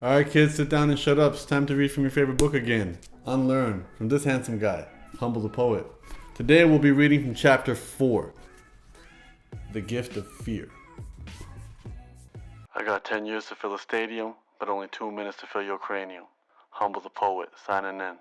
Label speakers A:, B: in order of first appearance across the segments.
A: Alright kids, sit down and shut up. It's time to read from your favorite book again. Unlearn from this handsome guy, Humble the Poet. Today we'll be reading from chapter 4, The Gift of Fear. I got 10 years to fill a stadium, but only 2 minutes to fill your cranium. Humble the Poet, signing in.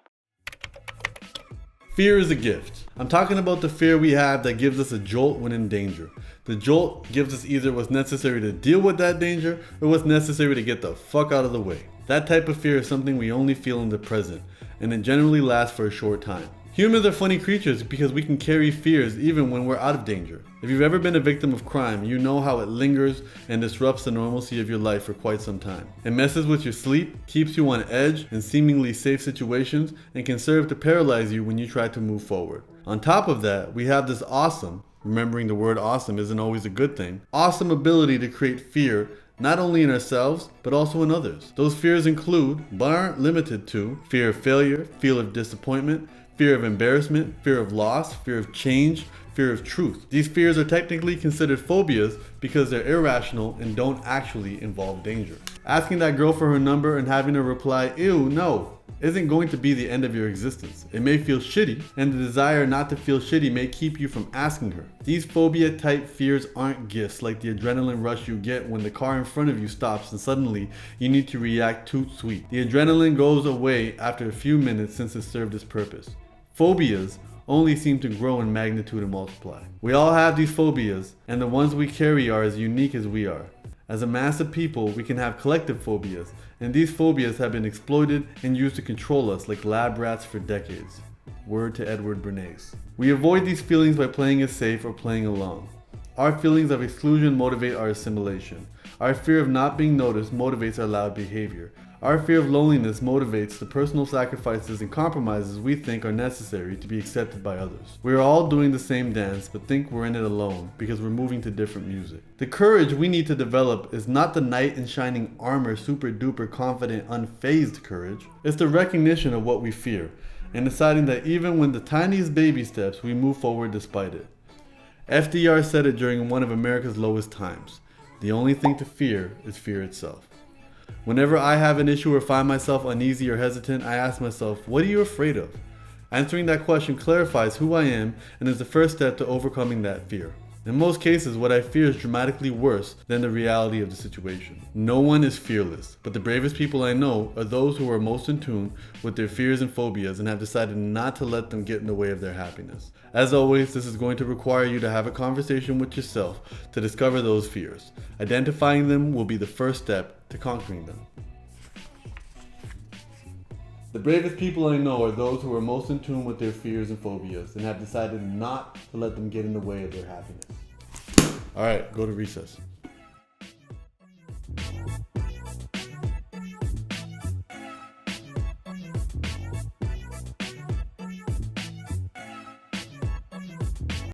A: Fear is a gift. I'm talking about the fear we have that gives us a jolt when in danger. The jolt gives us either what's necessary to deal with that danger or what's necessary to get the fuck out of the way. That type of fear is something we only feel in the present, and it generally lasts for a short time. Humans are funny creatures because we can carry fears even when we're out of danger. If you've ever been a victim of crime, you know how it lingers and disrupts the normalcy of your life for quite some time. It messes with your sleep, keeps you on edge in seemingly safe situations, and can serve to paralyze you when you try to move forward. On top of that, we have this awesome, remembering the word awesome isn't always a good thing, awesome ability to create fear not only in ourselves, but also in others. Those fears include, but aren't limited to, fear of failure, fear of disappointment, fear of embarrassment, fear of loss, fear of change, fear of truth. These fears are technically considered phobias because they're irrational and don't actually involve danger. Asking that girl for her number and having her reply, "Ew, no," isn't going to be the end of your existence. It may feel shitty, and the desire not to feel shitty may keep you from asking her. These phobia-type fears aren't gifts like the adrenaline rush you get when the car in front of you stops and suddenly you need to react toot sweet. The adrenaline goes away after a few minutes since it served its purpose. Phobias only seem to grow in magnitude and multiply. We all have these phobias, and the ones we carry are as unique as we are. As a mass of people, we can have collective phobias, and these phobias have been exploited and used to control us like lab rats for decades. Word to Edward Bernays. We avoid these feelings by playing it safe or playing along. Our feelings of exclusion motivate our assimilation. Our fear of not being noticed motivates our loud behavior. Our fear of loneliness motivates the personal sacrifices and compromises we think are necessary to be accepted by others. We are all doing the same dance, but think we're in it alone because we're moving to different music. The courage we need to develop is not the knight in shining armor, super duper confident, unfazed courage. It's the recognition of what we fear and deciding that even when the tiniest baby steps, we move forward despite it. FDR said it during one of America's lowest times. The only thing to fear is fear itself. Whenever I have an issue or find myself uneasy or hesitant, I ask myself, what are you afraid of? Answering that question clarifies who I am and is the first step to overcoming that fear. In most cases, what I fear is dramatically worse than the reality of the situation. No one is fearless, but the bravest people I know are those who are most in tune with their fears and phobias and have decided not to let them get in the way of their happiness. As always, this is going to require you to have a conversation with yourself to discover those fears. Identifying them will be the first step to conquering them. The bravest people I know are those who are most in tune with their fears and phobias and have decided not to let them get in the way of their happiness. Alright, go to recess.